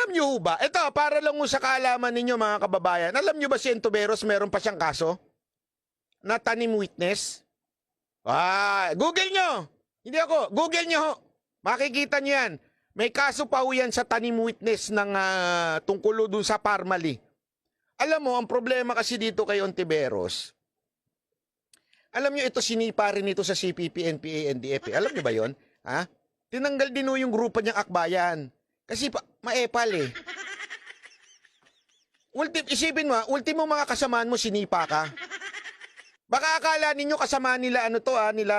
Alam nyo ba, ito, para lang sa kaalaman ninyo mga kababayan, alam nyo ba si Ontiveros meron pa siyang kaso? Na tanim witness? Google nyo! Hindi ako, Google nyo ho. Makikita nyo yan. May kaso pa ho yan sa tanim witness ng tungkol dun sa Parmali. Alam mo, ang problema kasi dito kay Ontiveros, alam nyo, ito sinipa rin ito sa CPP, NPA, NDF. Alam nyo ba yon? Ha? Tinanggal din ho yung grupo niyang akbayan. Kasi maepal eh. Isipin mo, ultimo mga kasamaan mo, sinipa ka. Baka akala ninyo kasama nila nila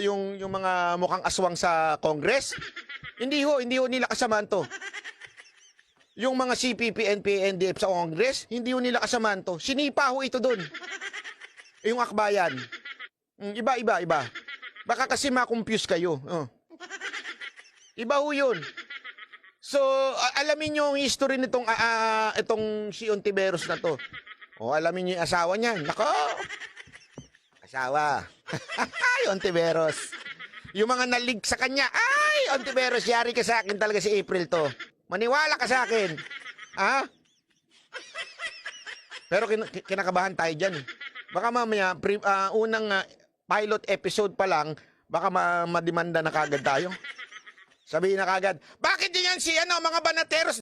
yung mga mukhang aswang sa Congress. Hindi ho nila kasamaan to. Yung mga CPP, NPA, NDF sa Congress, hindi ho nila kasamaan to. Sinipa ho ito doon. Yung akbayan. Iba. Baka kasi ma-confuse kayo. Iba ho yun. So, alamin nyo yung history nitong itong si Ontiveros na to. Alamin nyo yung asawa niya. Nako! Asawa. Ay, Ontiveros. Yung mga nalig sa kanya. Ay, Ontiveros, yari ka sa akin talaga si April to. Maniwala ka sa akin. Pero kinakabahan tayo dyan. Baka mamaya, unang pilot episode pa lang, baka madimanda na kagad tayo. Sabihin na kagad, bakit yan si mga banateros